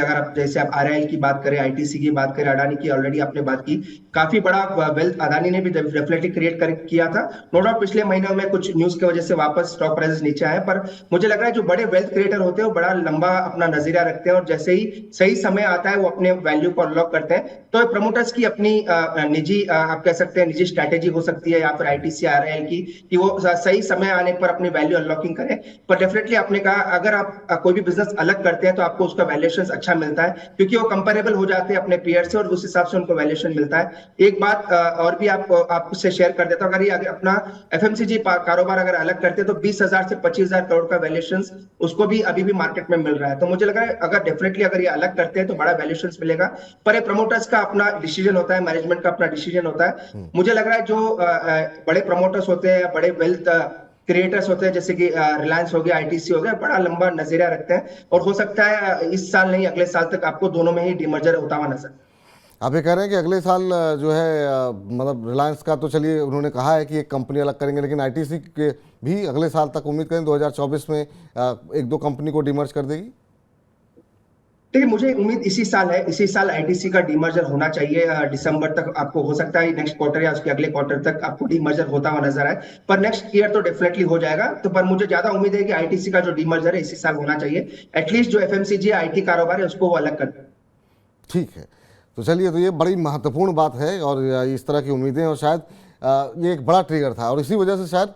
आप आरआईएल की बात करें, आईटीसी की बात करें, अडानी की ऑलरेडी आपने बात की, काफी बड़ा वेल्थ अडानी ने भी डेफिनेटली क्रिएट किया था। नो डाउट पिछले महीनों में कुछ न्यूज की वजह से वापस स्टॉक प्राइसेस नीचे आए, पर मुझे लग रहा है जो बड़े वेल्थ क्रिएटर होते हैं वो बड़ा लंबा अपना नजरिया रखते हैं और जैसे ही सही समय आता है वो अपने वैल्यू को अनलॉक करते हैं। तो प्रमोटर्स की अपनी निजी आप कह सकते हैं निजी स्ट्रैटेजी हो सकती है या फिर आईटीसी आरआईएल की कि वो सही समय आने पर अपनी वैल्यू अनलॉकिंग करें। पर डेफिनेटली आपने कहा अगर आप कोई भी बिजनेस अलग करते हैं तो आपको उसका वैल्यूएशन अच्छा मिलता है क्योंकि वो कंपेरेबल हो जाते हैं अपने पीयर से और उस हिसाब से उनको वैल्यूएशन मिलता है। एक बात और भी आपसे शेयर कर देता हूं, अगर ये अपना एफएमसीजी कारोबार अगर अलग करते हैं तो 20,000 से 25,000 करोड़ का वैल्यूएशन उसको भी अभी भी मार्केट में मिल रहा है। तो मुझे लग रहा है अगर डेफिनेटली अगर ये अलग करते हैं तो बड़ा वैल्यूएशन मिलेगा, पर प्रमोटर्स का अपना डिसीजन होता है, मैनेजमेंट का अपना डिसीजन होता है। मुझे लग रहा है जो बड़े प्रमोटर्स होते हैं, बड़े वेल्थ क्रिएटर्स होते हैं जैसे कि रिलायंस हो गया, आईटीसी हो गया, बड़ा लंबा नजरिया रखते हैं और हो सकता है इस साल नहीं अगले साल तक आपको दोनों में ही डीमर्जर होता हुआ नजर। आप ये कह रहे हैं कि अगले साल जो है मतलब रिलायंस का तो चलिए उन्होंने कहा है कि एक कंपनी अलग करेंगे, लेकिन आईटीसी के भी अगले साल तक उम्मीद करें 2024 में एक दो कंपनी को डीमर्ज कर देगी? देखिए मुझे उम्मीद इसी साल है, इसी साल आईटीसी का डीमर्जर होना चाहिए। दिसंबर तक आपको हो सकता है नेक्स्ट क्वार्टर या उसके अगले क्वार्टर तक आपको डीमर्जर होता हुआ नजर आए, पर नेक्स्ट ईयर तो डेफिनेटली हो जाएगा। तो पर मुझे ज्यादा उम्मीद है कि आईटीसी का जो डीमर्जर है इसी साल होना चाहिए, एटलीस्ट जो एफएमसीजी आईटी कारोबार है उसको वो अलग कर दे। ठीक है, तो चलिए, तो ये बड़ी महत्वपूर्ण बात है और इस तरह की उम्मीदें, और शायद ये एक बड़ा ट्रिगर था और इसी वजह से शायद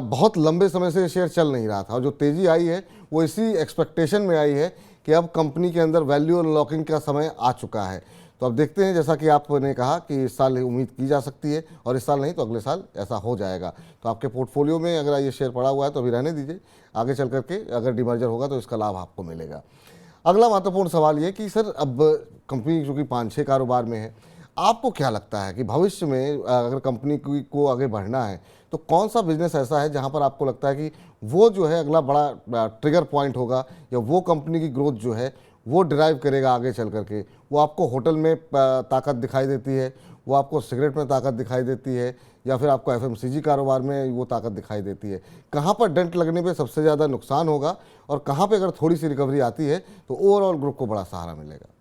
बहुत लंबे समय से शेयर चल नहीं रहा था और जो तेज़ी आई है वो इसी एक्सपेक्टेशन में आई है कि अब कंपनी के अंदर वैल्यू अनलॉकिंग का समय आ चुका है। तो अब देखते हैं, जैसा कि आपने कहा कि इस साल उम्मीद की जा सकती है और इस साल नहीं तो अगले साल ऐसा हो जाएगा। तो आपके पोर्टफोलियो में अगर ये शेयर पड़ा हुआ है तो अभी रहने दीजिए, आगे चल करके अगर डिमर्जर होगा तो इसका लाभ आपको मिलेगा। अगला महत्वपूर्ण सवाल ये कि सर अब कंपनी जो कि 5-6 कारोबार में है, आपको क्या लगता है कि भविष्य में अगर कंपनी को आगे बढ़ना है तो कौन सा बिजनेस ऐसा है जहां पर आपको लगता है कि वो जो है अगला बड़ा ट्रिगर पॉइंट होगा या वो कंपनी की ग्रोथ जो है वो ड्राइव करेगा आगे चल करके? वो आपको होटल में ताकत दिखाई देती है, वो आपको सिगरेट में ताकत दिखाई देती है, या फिर आपको एफएमसीजी कारोबार में वो ताकत दिखाई देती है? कहाँ पर डेंट लगने पे सबसे ज़्यादा नुकसान होगा और कहाँ पे अगर थोड़ी सी रिकवरी आती है तो ओवरऑल ग्रुप को बड़ा सहारा मिलेगा?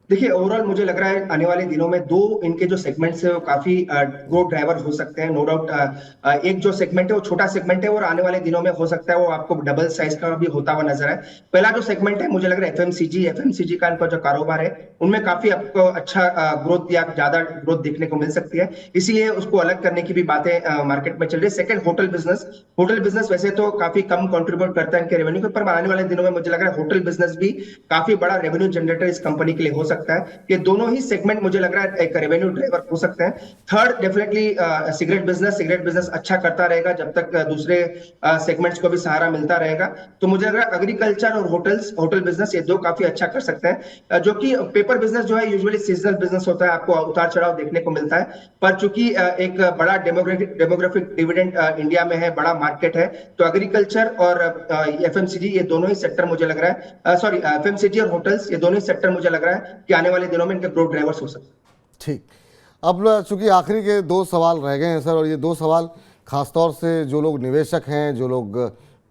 देखिए ओवरऑल मुझे लग रहा है आने वाले दिनों में दो इनके जो सेगमेंट्स है वो काफी ग्रोथ ड्राइवर हो सकते हैं। नो डाउट एक जो सेगमेंट है वो छोटा सेगमेंट है और आने वाले दिनों में हो सकता है वो आपको डबल साइज का भी होता हुआ नजर आए। पहला जो सेगमेंट है मुझे लग रहा है एफएमसीजी का इनका जो कारोबार है उनमें काफी आपको अच्छा ग्रोथ या ज्यादा ग्रोथ देखने को मिल सकती है, इसीलिए उसको अलग करने की भी बातें मार्केट में चल रही है। सेकंड होटल बिजनेस वैसे तो काफी कम कंट्रीब्यूट करता है इनके रेवेन्यू पर आने वाले दिनों में मुझे लग रहा है होटल बिजनेस भी काफी बड़ा रेवेन्यू जनरेटर इस कंपनी के लिए हो सकता है। ये दोनों ही सेगमेंट मुझे लग रहा है एक रेवेन्यू ड्राइवर हो सकते हैं। थर्ड डेफिनेटली सिगरेट बिजनेस अच्छा करता रहेगा जब तक दूसरे सेगमेंट्स को भी सहारा मिलता रहेगा। तो मुझे लग रहा है एग्रीकल्चर और होटल बिजनेस ये दो काफी अच्छा कर सकते हैं, जो कि पेपर बिजनेस जो है यूजुअली सीजनल बिजनेस होता है, आपको उतार चढ़ाव देखने को मिलता है। पर चूंकि एक बड़ा डेमोग्राफिक डिविडेंड इंडिया में है, बड़ा मार्केट है, तो एग्रीकल्चर और एफएमसीजी ये दोनों ही सेक्टर मुझे लग रहा है एफएमसीजी और होटल्स ये दोनों ही सेक्टर मुझे लग रहा है कि आने वाले दिनों में इनके ग्रोथ ड्राइवर्स हो सकते हैं। ठीक, अब चूंकि आखिरी के दो सवाल रह गए हैं सर, और ये दो सवाल खासतौर से जो लोग निवेशक हैं, जो लोग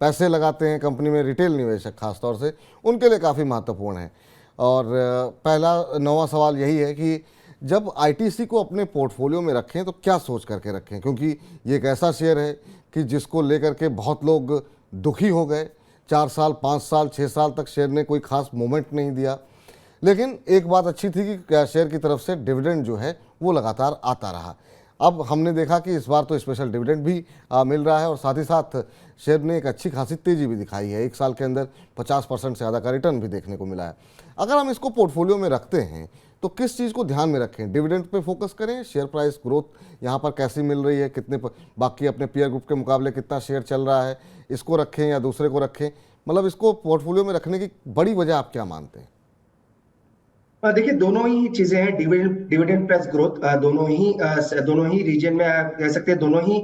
पैसे लगाते हैं कंपनी में, रिटेल निवेशक खासतौर से, उनके लिए काफ़ी महत्वपूर्ण है। और पहला नौवां सवाल यही है कि जब आईटीसी को अपने पोर्टफोलियो में रखें तो क्या सोच करके रखें, क्योंकि ये एक ऐसा शेयर है कि जिसको लेकर के बहुत लोग दुखी हो गए। 4 साल, 5 साल, 6 साल तक शेयर ने कोई खास मूवमेंट नहीं दिया, लेकिन एक बात अच्छी थी कि शेयर की तरफ से डिविडेंड जो है वो लगातार आता रहा। अब हमने देखा कि इस बार तो स्पेशल डिविडेंड भी मिल रहा है, और साथ ही साथ शेयर ने एक अच्छी खासी तेज़ी भी दिखाई है। एक साल के अंदर 50% से ज़्यादा का रिटर्न भी देखने को मिला है। अगर हम इसको पोर्टफोलियो में रखते हैं तो किस चीज़ को ध्यान में रखें? डिविडेंड पे फोकस करें, शेयर प्राइस ग्रोथ यहाँ पर कैसी मिल रही है, कितने बाकी अपने पीयर ग्रुप के मुकाबले कितना शेयर चल रहा है, इसको रखें या दूसरे को रखें? मतलब इसको पोर्टफोलियो में रखने की बड़ी वजह आप क्या मानते हैं? देखिए, दोनों ही चीजें हैं, डिविडेंड प्लस ग्रोथ, दोनों ही रीजन में आप कह सकते हैं, दोनों ही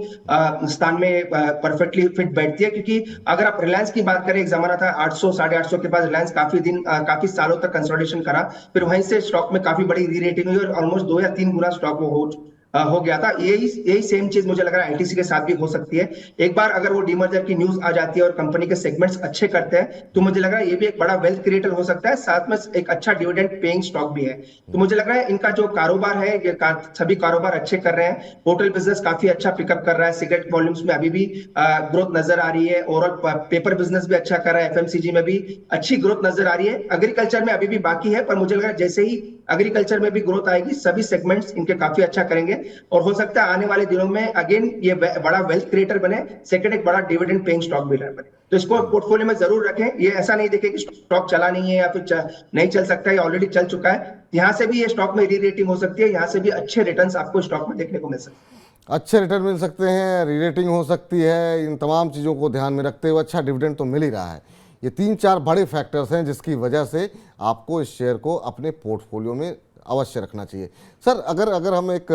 स्थान में परफेक्टली फिट बैठती है। क्योंकि अगर आप रिलायंस की बात करें, एक जमाना था 800 850 के पास रिलायंस काफी सालों तक कंसोलिडेशन करा, फिर वहीं से स्टॉक में काफी बड़ी री रेटिंग हुई और ऑलमोस्ट 2 या 3 गुना स्टॉक वो हो गया था। यही सेम चीज मुझे लग रहा है आईटीसी के साथ भी हो सकती है। एक बार अगर वो डीमर्जर की न्यूज आ जाती है और कंपनी के सेगमेंट्स अच्छे करते हैं, तो मुझे लग रहा है ये भी एक बड़ा वेल्थ क्रिएटर हो सकता है, साथ में एक अच्छा डिविडेंड पेइंग स्टॉक भी है। तो मुझे लग रहा है इनका जो कारोबार है, ये सभी कारोबार अच्छे कर रहे हैं। होटल बिजनेस काफी अच्छा पिकअप कर रहा है, सिगरेट वॉल्यूम्स में अभी भी ग्रोथ नजर आ रही है। ओवरऑल पेपर बिजनेस भी अच्छा कर रहा है, एफएमसीजी में भी अच्छी ग्रोथ नजर आ रही है। एग्रीकल्चर में अभी भी बाकी है, पर मुझे लग रहा है जैसे ही एग्रीकल्चर में भी ग्रोथ आएगी, सभी सेगमेंट्स इनके काफी अच्छा करेंगे, और हो सकता है आने वाले दिनों में अगेन ये बड़ा वेल्थ क्रिएटर बने। सेकंड, एक बड़ा डिविडेंड पेइंग स्टॉक भी बने। तो इसको पोर्टफोलियो में जरूर रखें। ये ऐसा नहीं देखें कि स्टॉक चला नहीं है या फिर नहीं चल सकता है, ऑलरेडी चल चुका है। यहाँ से भी ये स्टॉक में री रेटिंग हो सकती है, यहाँ से भी अच्छे रिटर्न्स आपको स्टॉक में देखने को मिल सकते हैं। अच्छे रिटर्न मिल सकते हैं, री रेटिंग हो सकती है, इन तमाम चीज़ों को ध्यान में रखते हुए अच्छा डिविडेंड तो मिल ही रहा है। ये 3-4 बड़े फैक्टर्स हैं जिसकी वजह से आपको इस शेयर को अपने पोर्टफोलियो में अवश्य रखना चाहिए। सर, अगर हम एक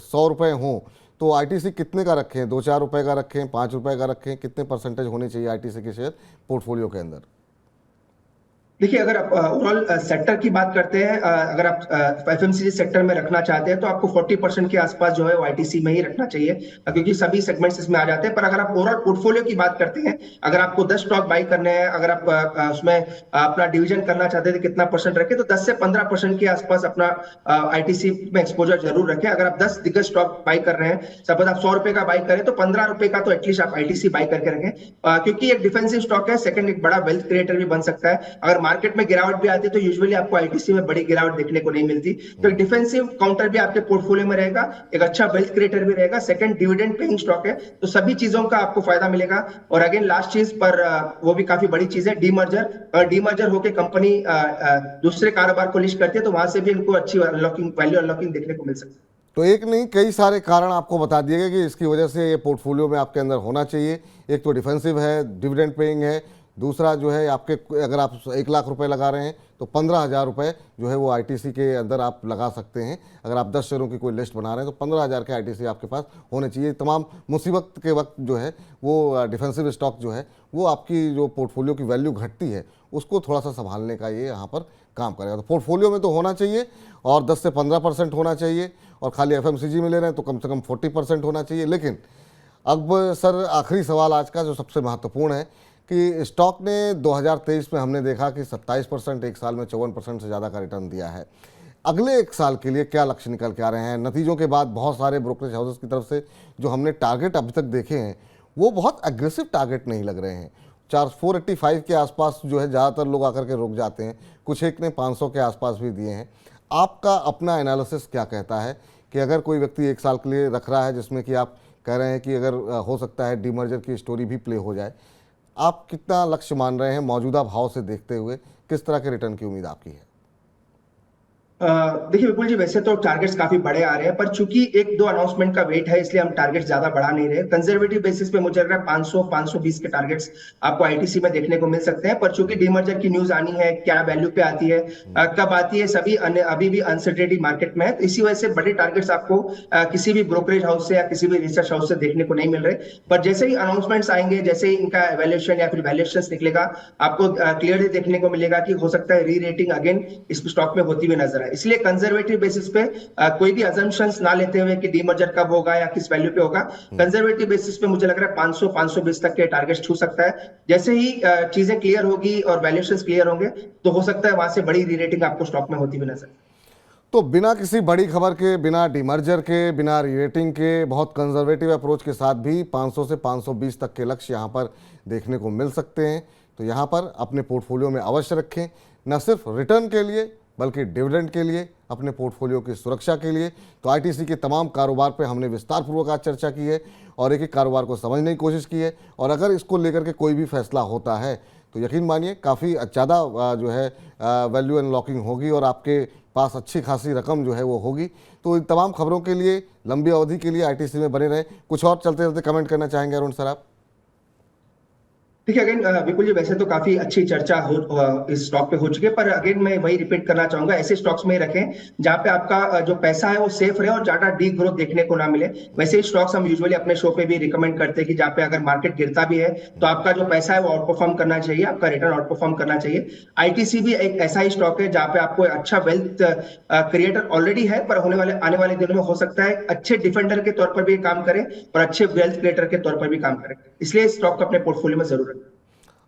100 रुपये हों तो आईटीसी कितने का रखें? 2-4 रुपये का रखें, 5 रुपये का रखें? कितने परसेंटेज होने चाहिए आईटीसी के शेयर पोर्टफोलियो के अंदर? देखिए, अगर आप ओवरऑल सेक्टर की बात करते हैं, अगर आप एफएमसीजी सेक्टर में रखना चाहते हैं, तो आपको 40% के आसपास जो है वो आईटीसी में ही रखना चाहिए, क्योंकि सभी सेगमेंट्स इसमें आ जाते हैं। पर अगर आप ओवरऑल पोर्टफोलियो की बात करते हैं, अगर आपको 10 स्टॉक बाई करने हैं, अगर आप उसमें अपना डिवीजन करना चाहते हैं, तो कितना परसेंट रखें, तो 10 से 15% के आसपास अपना आईटीसी में एक्सपोजर जरूर रखें। अगर आप 10 दिग्गज स्टॉक बाई कर रहे हैं, सपोज आप 100 रुपए का बाई करें, तो 15 रुपए का तो एटलीस्ट आप आईटीसी बाई करके रखें, क्योंकि एक डिफेंसिव स्टॉक है। सेकंड, एक बड़ा वेल्थ क्रिएटर भी बन सकता है। अगर मार्केट में गिरावट भी आती है तो यूजुअली आपको आईटीसी में बड़ी गिरावट देखने को नहीं मिलती। तो एक डिफेंसिव काउंटर भी आपके पोर्टफोलियो में रहेगा, एक अच्छा वेल्थ क्रिएटर भी रहेगा। सेकंड, डिविडेंड पेइंग स्टॉक है, तो सभी चीजों का आपको फायदा मिलेगा। और अगेन लास्ट चीज पर वो भी काफी बड़ी चीज है, डीमर्जर होकर कंपनी दूसरे कारोबार को लिस्ट करती है, तो वहां से भी इनको अच्छी वैल्यू अनलॉकिंग देखने को मिल सकती है। तो एक नहीं, कई सारे कारण आपको बता दिए गए कि इसकी वजह से ये पोर्टफोलियो में आपके अंदर होना चाहिए। एक तो डिफेंसिव है, डिविडेंड पेइंग है, दूसरा जो है आपके, अगर आप 1 लाख रुपए लगा रहे हैं तो 15,000 रुपये जो है वो आईटीसी के अंदर आप लगा सकते हैं। अगर आप 10 शेयरों की कोई लिस्ट बना रहे हैं तो 15,000 के आईटीसी आपके पास होने चाहिए। तमाम मुसीबत के वक्त जो है वो डिफेंसिव स्टॉक जो है वो आपकी जो पोर्टफोलियो की वैल्यू घटती है उसको थोड़ा सा संभालने का ये यहाँ पर काम करेगा। तो पोर्टफोलियो में तो होना चाहिए, और 10 से 15% होना चाहिए, और खाली एफएमसीजी में ले रहे हैं तो कम से कम 40% होना चाहिए। लेकिन अब सर, आखिरी सवाल आज का जो सबसे महत्वपूर्ण है कि स्टॉक ने 2023 में हमने देखा कि 27%, एक साल में 54% से ज़्यादा का रिटर्न दिया है। अगले 1 साल के लिए क्या लक्ष्य निकल के आ रहे हैं? नतीजों के बाद बहुत सारे ब्रोकरेज हाउसेस की तरफ से जो हमने टारगेट अभी तक देखे हैं वो बहुत एग्रेसिव टारगेट नहीं लग रहे हैं। 485 के आसपास जो है ज़्यादातर लोग आकर के रुक जाते हैं, कुछ एक ने 500 के आसपास भी दिए हैं। आपका अपना एनालिसिस क्या कहता है कि अगर कोई व्यक्ति 1 साल के लिए रख रहा है, जिसमें कि आप कह रहे हैं कि अगर हो सकता है डीमर्जर की स्टोरी भी प्ले हो जाए, आप कितना लक्ष्य मान रहे हैं मौजूदा भाव से देखते हुए? किस तरह के रिटर्न की उम्मीद आपकी है? देखिए विपुल जी, वैसे तो टारगेट्स काफी बड़े आ रहे हैं, पर चूंकि 1-2 अनाउंसमेंट का वेट है, इसलिए हम टारगेट ज्यादा बढ़ा नहीं रहे। कंजर्वेटिव बेसिस पे मुझे लग रहा है 500-520 के टारगेट्स आपको आईटीसी में देखने को मिल सकते हैं। पर चूंकि डीमर्जर की न्यूज आनी है, क्या वैल्यू पे आती है, कब आती है, सभी अभी भी अनसर्टेनिटी मार्केट में है, तो इसी वजह से बड़े टारगेट्स आपको किसी भी ब्रोकरेज हाउस से या किसी भी रिसर्च हाउस से देखने को नहीं मिल रहे। पर जैसे ही अनाउंसमेंट्स आएंगे, जैसे ही इनका एवेल्यूएशन या फिर वैल्यूएशन निकलेगा, आपको क्लियरली देखने को मिलेगा कि हो सकता है री रेटिंग अगेन इस स्टॉक में होती हुई नजर आए। है। इसलिए कंजर्वेटिव बेसिस पे कोई भी अजम्पशंस ना लेते हुए कि डीमर्जर कब होगा या किस वैल्यू पे होगा, कंजर्वेटिव बेसिस पे मुझे लग रहा है 500 520 तक के टारगेट छू सकता है। जैसे ही चीजें क्लियर होगी और वैल्यूएशंस क्लियर होंगे तो हो सकता है वहां से बड़ी रीरेटिंग आपको स्टॉक में होती भी नजर। तो बिना किसी बड़ी खबर के, बिना डीमर्जर के, बिना रीरेटिंग के, बहुत कंजर्वेटिव अप्रोच के साथ भी 500 से 520 तक के लक्ष्य यहाँ पर देखने को मिल सकते हैं। तो यहाँ पर अपने पोर्टफोलियो में अवश्य रखें, न सिर्फ रिटर्न के लिए बल्कि डिविडेंड के लिए, अपने पोर्टफोलियो की सुरक्षा के लिए। तो आईटीसी के तमाम कारोबार पे हमने विस्तारपूर्वक आज चर्चा की है और एक एक कारोबार को समझने की कोशिश की है। और अगर इसको लेकर के कोई भी फैसला होता है तो यकीन मानिए काफ़ी ज़्यादा जो है वैल्यू अनलॉकिंग होगी और आपके पास अच्छी खासी रकम जो है वो होगी। तो इन तमाम खबरों के लिए, लंबी अवधि के लिए आईटीसी में बने रहें। कुछ और चलते चलते कमेंट करना चाहेंगे अरुण सर आप? देखिए अगेन विपुल जी, वैसे तो काफी अच्छी चर्चा इस स्टॉक पे हो चुकी है, पर अगेन मैं वही रिपीट करना चाहूंगा, ऐसे स्टॉक्स में ही रखें जहां पे आपका जो पैसा है वो सेफ रहे और ज्यादा डी ग्रोथ देखने को ना मिले। वैसे ही स्टॉक्स हम यूजुअली अपने शो पे भी रिकमेंड करते हैं कि जहाँ पे अगर मार्केट गिरता भी है तो आपका जो पैसा है वो आउट परफॉर्म करना चाहिए, आपका रिटर्न आउट परफॉर्म करना चाहिए। आईटीसी भी एक ऐसा ही स्टॉक है जहाँ पे आपको अच्छा वेल्थ क्रिएटर ऑलरेडी है, पर आने वाले दिनों में हो सकता है अच्छे डिफेंडर के तौर पर भी काम करे और अच्छे वेल्थ क्रिएटर के तौर पर भी काम करे। इसलिए इस स्टॉक को अपने पोर्टफोलियो में जरूर रखें।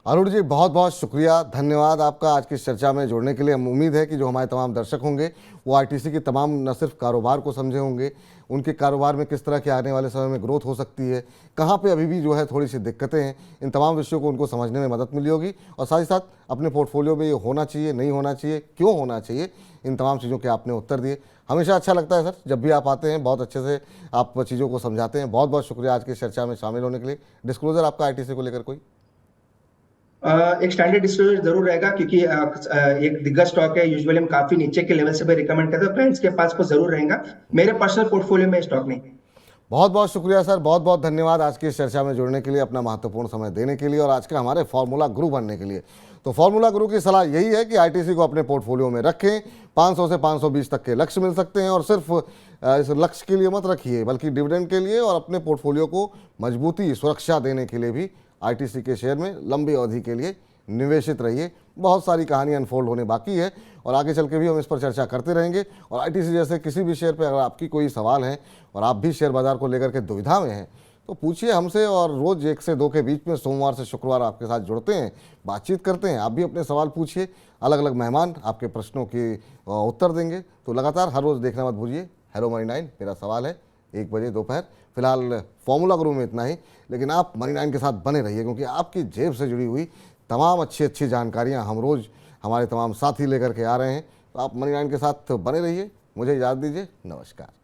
अरुण जी, बहुत बहुत शुक्रिया, धन्यवाद आपका आज की इस चर्चा में जुड़ने के लिए। हम उम्मीद है कि जो हमारे तमाम दर्शक होंगे वो आईटीसी के तमाम न सिर्फ कारोबार को समझे होंगे, उनके कारोबार में किस तरह की आने वाले समय में ग्रोथ हो सकती है, कहाँ पे अभी भी जो है थोड़ी सी दिक्कतें हैं, इन तमाम विषयों को उनको समझने में मदद मिली होगी। और साथ ही साथ अपने पोर्टफोलियो में ये होना चाहिए, नहीं होना चाहिए, क्यों होना चाहिए, इन तमाम चीज़ों के आपने उत्तर दिए। हमेशा अच्छा लगता है सर जब भी आप आते हैं, बहुत अच्छे से आप चीज़ों को समझाते हैं। बहुत बहुत शुक्रिया आज की चर्चा में शामिल होने के लिए। डिस्क्लोजर आपका आईटीसी को लेकर कोई? एक स्टैंडर्ड डिस्क्लोजर जरूर रहेगा, क्योंकि एक दिग्गज स्टॉक है, यूजुअली हम काफी नीचे के लेवल से भी रिकमेंड करते हैं, फ्रेंड्स के पास को जरूर रहेगा। मेरे पर्सनल पोर्टफोलियो में स्टॉक नहीं। बहुत बहुत शुक्रिया सर, बहुत बहुत धन्यवाद आज की इस चर्चा में जुड़ने के लिए, अपना महत्वपूर्ण समय देने के लिए और आज के हमारे फार्मूला गुरु बनने के लिए। तो फार्मूला गुरु की सलाह यही है कि आईटीसी को अपने पोर्टफोलियो में रखें। 500 से 520 तक के लक्ष्य मिल सकते हैं और सिर्फ इस लक्ष्य के लिए मत रखिए बल्कि डिविडेंड के लिए और अपने पोर्टफोलियो को मजबूती, सुरक्षा देने के लिए भी आईटीसी के शेयर में लंबी अवधि के लिए निवेशित रहिए। बहुत सारी कहानी अनफोल्ड होने बाकी है और आगे चल के भी हम इस पर चर्चा करते रहेंगे। और आईटीसी जैसे किसी भी शेयर पर अगर आपकी कोई सवाल है और आप भी शेयर बाजार को लेकर के दुविधा में हैं तो पूछिए हमसे। और रोज़ 1 से 2 के बीच में सोमवार से शुक्रवार आपके साथ जुड़ते हैं, बातचीत करते हैं। आप भी अपने सवाल पूछिए, अलग अलग मेहमान आपके प्रश्नों के उत्तर देंगे। तो लगातार हर रोज़ देखना मत भूलिए हेलो मनी 9। मेरा सवाल है 1 बजे दोपहर। फिलहाल फॉर्मूला गुरु में इतना ही, लेकिन आप मनी 9 के साथ बने रहिए क्योंकि आपकी जेब से जुड़ी हुई तमाम अच्छी अच्छी जानकारियाँ हम रोज़ हमारे तमाम साथी लेकर के आ रहे हैं। तो आप मनी 9 के साथ बने रहिए। मुझे इजाज़त दीजिए, नमस्कार।